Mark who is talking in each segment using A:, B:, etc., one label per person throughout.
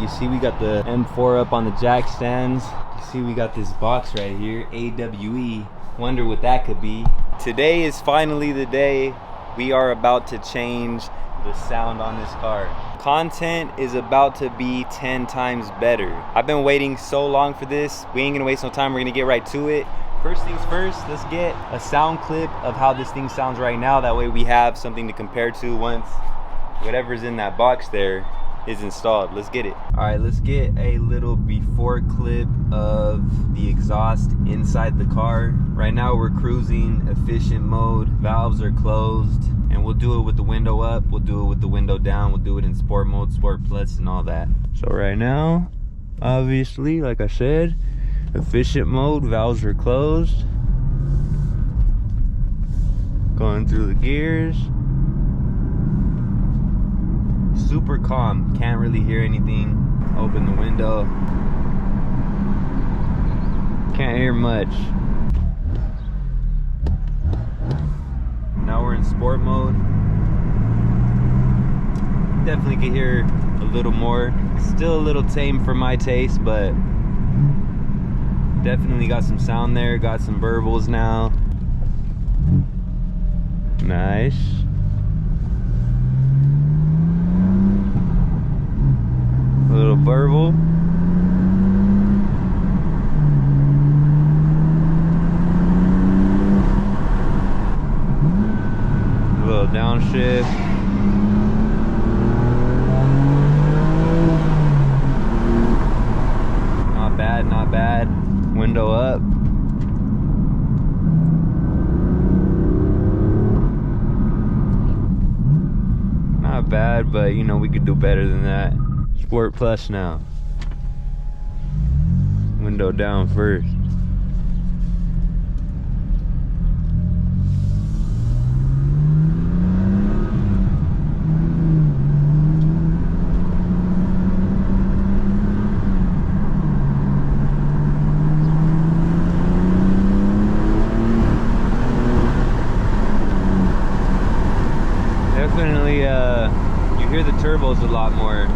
A: You see we got the M4 up on the jack stands. You see we got this box right here, AWE. Wonder what that could be. Today is finally the day. We are about to change the sound on this car. Content is about to be 10 times better. I've been waiting so long for this. We ain't gonna waste no time. We're gonna get right to it. First things first, let's get a sound clip of how this thing sounds right now. That way we have something to compare to once whatever's in that box there is installed. Let's get it. All right, let's get a little before clip of the exhaust inside the car. Right now we're cruising efficient mode. Valves are closed, and we'll do it with the window up, we'll do it with the window down, we'll do it in sport mode, sport plus, and all that. So right now, obviously, like I said, efficient mode, valves are closed. Going through the gears. Super calm, can't really hear anything. Open the window. Can't hear much. Now we're in sport mode. Definitely can hear a little more. Still a little tame for my taste, but definitely got some sound there. Got some burbles now. Nice. A little burble. A little downshift. Not bad, not bad. Window up. Not bad, but you know, we could do better than that. Sport plus now. Window down first. Definitely you hear the turbos a lot more.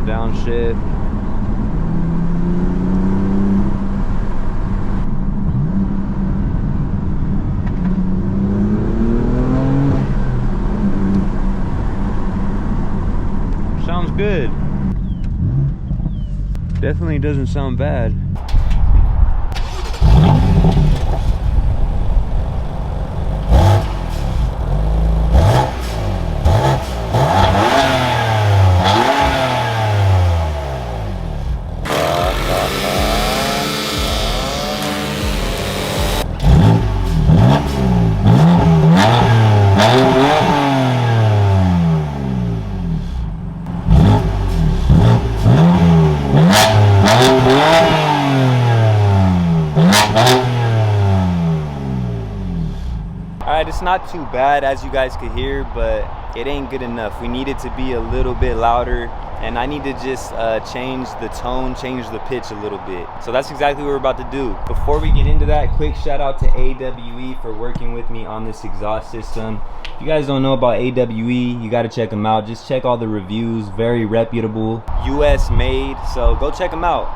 A: Downshift. Sounds good. Definitely doesn't sound bad. Alright, it's not too bad as you guys could hear, but it ain't good enough. We need it to be a little bit louder, and I need to just change the tone, change the pitch a little bit. So that's exactly what we're about to do. Before we get into that, quick shout out to AWE for working with me on this exhaust system. If you guys don't know about AWE, you got to check them out. Just check all the reviews, very reputable, US made, so go check them out.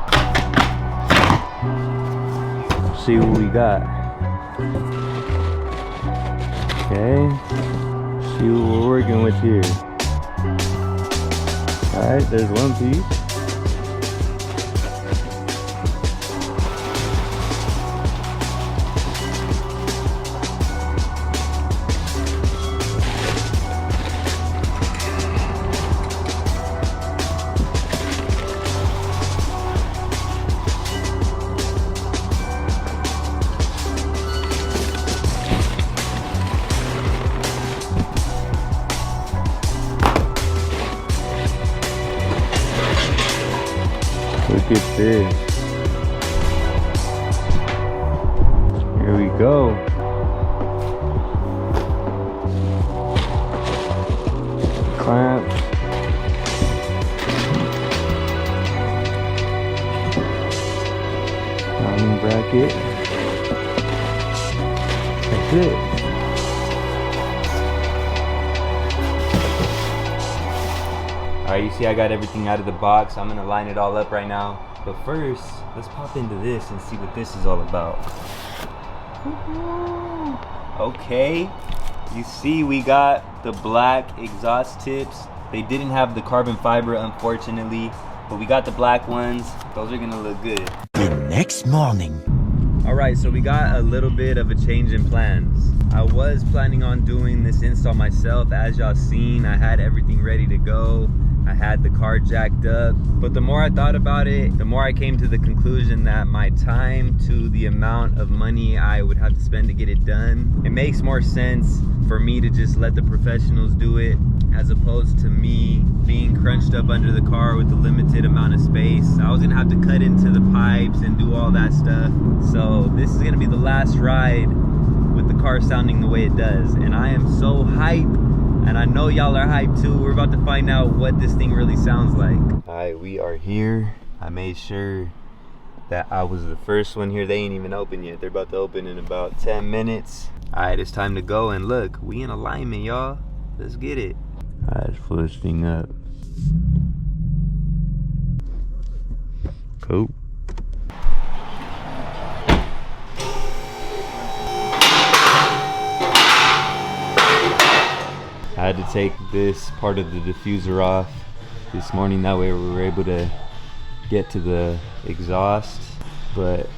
A: See what we got. Okay, see what we're working with here. Alright, there's one piece. Look at this. Here we go. Clamp. Mounting bracket. That's it. Alright, you see I got everything out of the box. I'm gonna line it all up right now. But first, let's pop into this and see what this is all about. Okay, you see we got the black exhaust tips. They didn't have the carbon fiber, unfortunately, but we got the black ones. Those are gonna look good.
B: The next morning.
A: Alright, so we got a little bit of a change in plans. I was planning on doing this install myself. As y'all seen, I had everything ready to go. I had the car jacked up, but the more I thought about it, the more I came to the conclusion that my time to the amount of money I would have to spend to get it done, it makes more sense for me to just let the professionals do it, as opposed to me being crunched up under the car with a limited amount of space. I was gonna have to cut into the pipes and do all that stuff. So this is gonna be the last ride with the car sounding the way it does, and I am so hyped. And I know y'all are hyped too. We're about to find out what this thing really sounds like. All right, we are here. I made sure that I was the first one here. They ain't even open yet. They're about to open in about 10 minutes. All right, it's time to go. And look, we in alignment, y'all. Let's get it. All right, let's pull this thing up. Cool. I had to take this part of the diffuser off this morning, that way we were able to get to the exhaust. But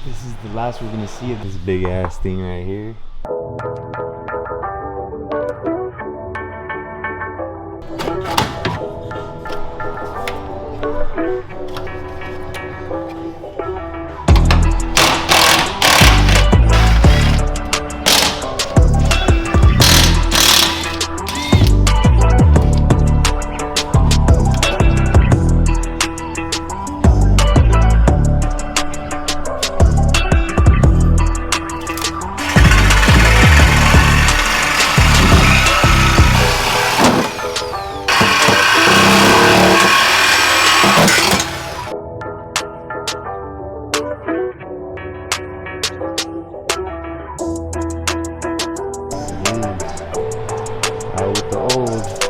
A: this is the last we're gonna see of this big ass thing right here. With the old.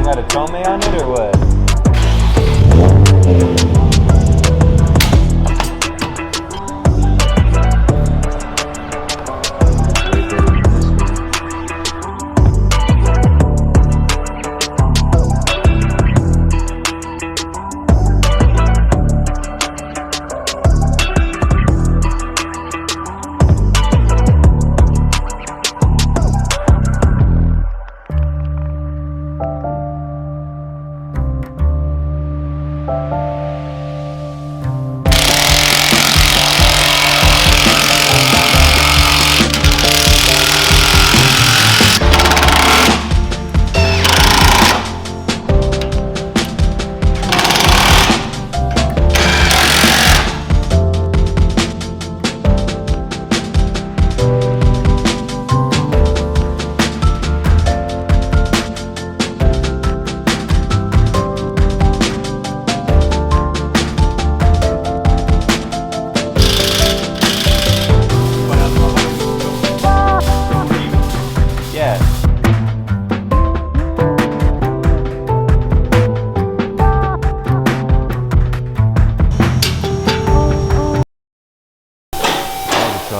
A: Got a tome on it or what?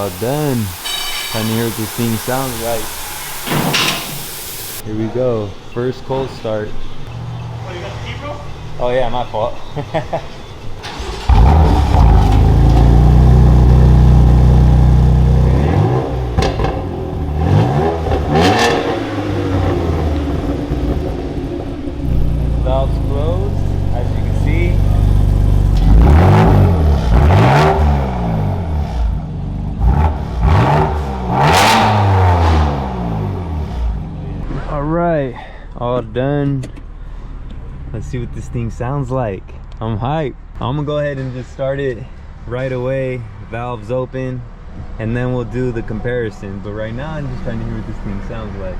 A: all done. Trying to hear what this thing sounds like. Here we go. First cold start.
B: Oh, you got the key, bro?
A: Oh yeah, my fault. Valves closed, as you can see. All right, all done. Let's see what this thing sounds like. I'm hyped. I'm gonna go ahead and just start it right away. Valves open, and then we'll do the comparison. But right now, I'm just trying to hear what this thing sounds like.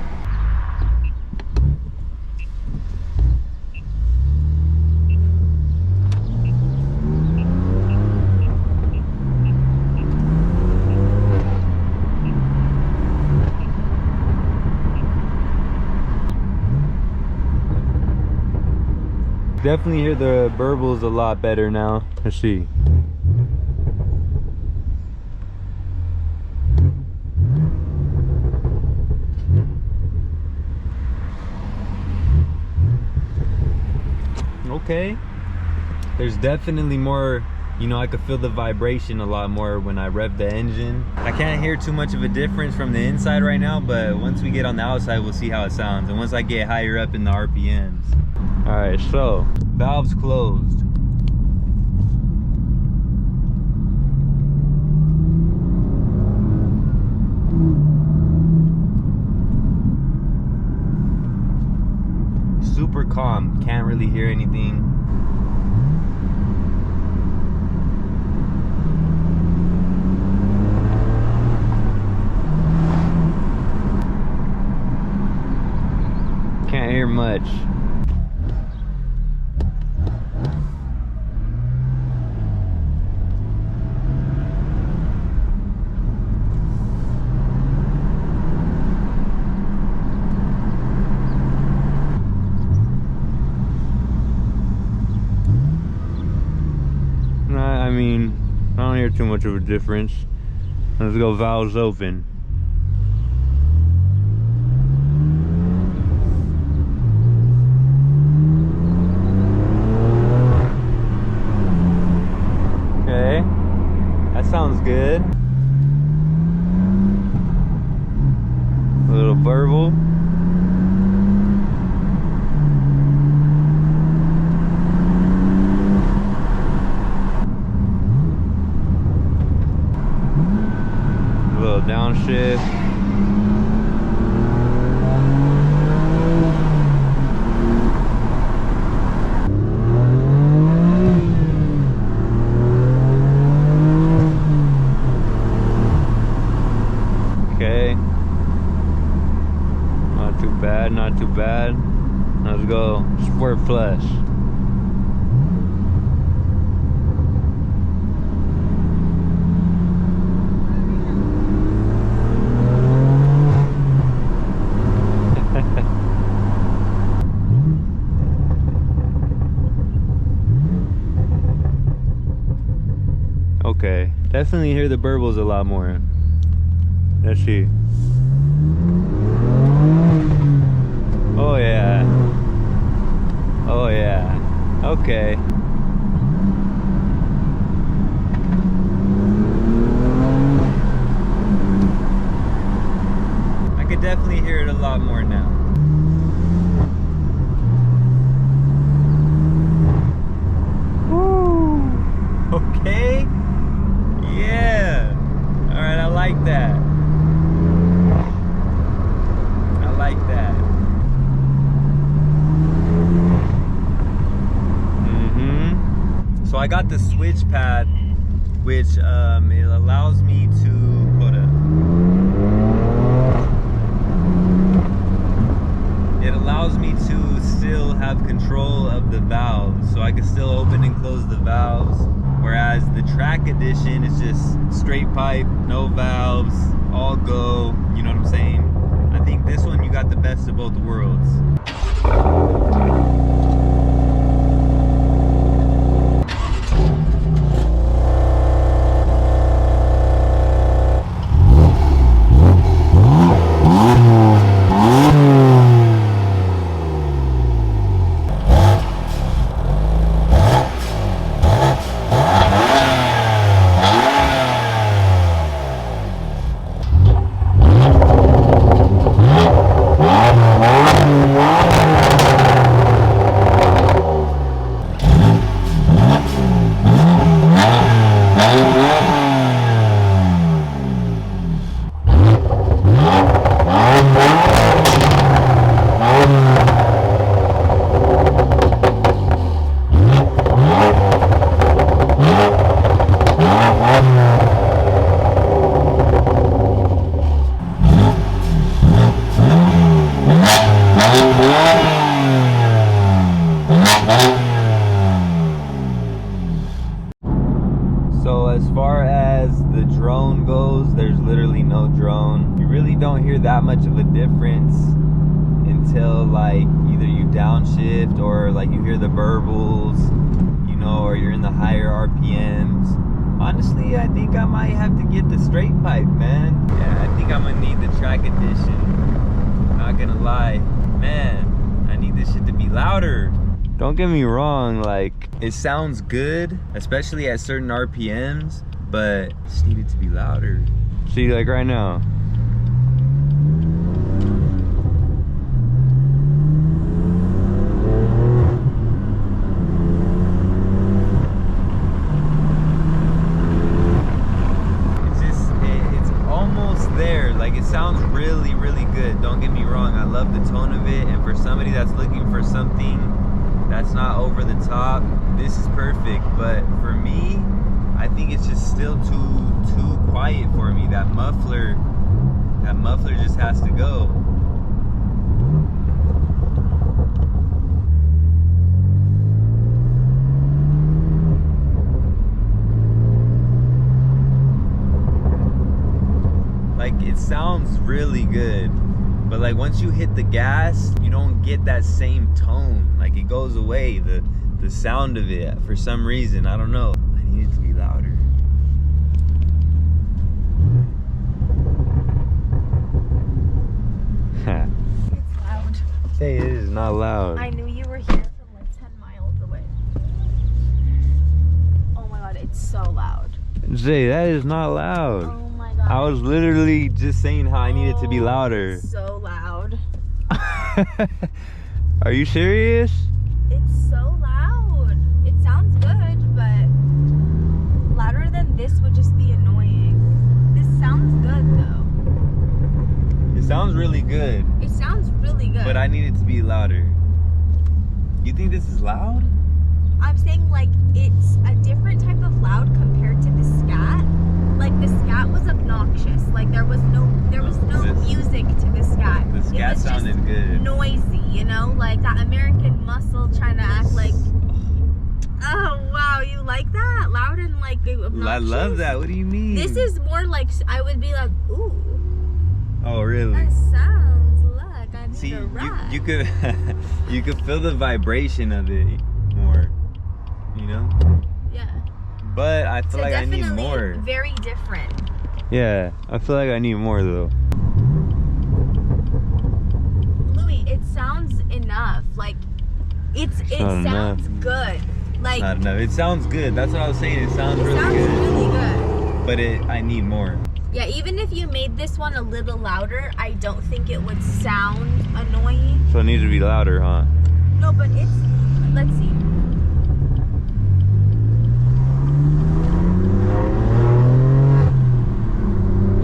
A: Definitely hear the burbles a lot better now. Let's see. Okay. There's definitely more, you know, I could feel the vibration a lot more when I rev the engine. I can't hear too much of a difference from the inside right now, but once we get on the outside, we'll see how it sounds. And once I get higher up in the RPMs. All right, so valves closed. Super calm, can't really hear anything. Can't hear much. I mean, I don't hear too much of a difference. Let's go valves open. Okay, that sounds good. A little burble. Downshift. Okay. Not too bad, not too bad. Let's go squirt flush. Okay, definitely hear the burbles a lot more. Let's see. Oh yeah. Oh yeah. Okay. I could definitely hear it a lot more now. Woo. Okay. Yeah. All right, I like that. I like that. So I got the SwitchPath, which it allows me to, hold up. It allows me to still have control of the valves. So I can still open and close the valves. Whereas the track edition is just straight pipe, no valves, all go, you know what I'm saying? I think this one you got the best of both worlds. the difference until like either you downshift or like you hear the burbles, you know, or you're in the higher RPMs. Honestly, I think I might have to get the straight pipe, man. Yeah, I think I'm gonna need the track edition. Not gonna lie, man, I need this shit to be louder. Don't get me wrong, like, it sounds good, especially at certain RPMs, but it just needed to be louder. See, like right now. It's almost there. Like, it sounds really, really good. Don't get me wrong, I love the tone of it, and for somebody that's looking for something that's not over the top, this is perfect. But for me, I think it's just still too quiet for me. That muffler just has to go. Like, it sounds really good, but like once you hit the gas, you don't get that same tone. Like, it goes away, the sound of it, for some reason. I don't know. I need it to be louder.
C: It's loud.
A: Hey, it is not loud.
C: I knew you were here from like 10 miles away. Oh my god, it's so loud.
A: Zay, that is not loud.
C: Oh my god.
A: I was literally just saying how I need it to be louder.
C: It's so loud.
A: Are you serious?
C: It's so loud. It sounds good, but louder than this would just be annoying. This sounds good though.
A: It sounds really good,
C: It sounds really good.
A: but I need it to be louder. You think this is loud?
C: I'm saying like it's a different type of loud compared to the scat. Like the scat was obnoxious. Like there was no music to the scat.
A: The scat
C: it was
A: sounded
C: just
A: good.
C: Noisy, you know, like that American muscle trying to act like. Oh wow, you like that? Loud and like obnoxious.
A: I love that. What do you mean?
C: This is more like I would be like, ooh.
A: Oh really?
C: That sounds like I need
A: See,
C: a ride.
A: you could you could feel the vibration of it more, you know?
C: Yeah.
A: But I feel
C: So
A: like I need
C: definitely
A: more.
C: very different.
A: Yeah, I feel like I need more though.
C: Louis, it sounds enough. Like it
A: not
C: sounds
A: enough.
C: good. Like
A: Not enough. It sounds good. That's what I was saying. It sounds
C: it
A: really
C: sounds
A: good.
C: really good.
A: But I need more.
C: Yeah, even if you made this one a little louder, I don't think it would sound annoying.
A: So it needs to be louder, huh?
C: No, but it's let's see.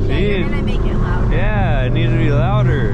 C: Yeah, you're gonna make it louder.
A: Yeah, it needs to be louder.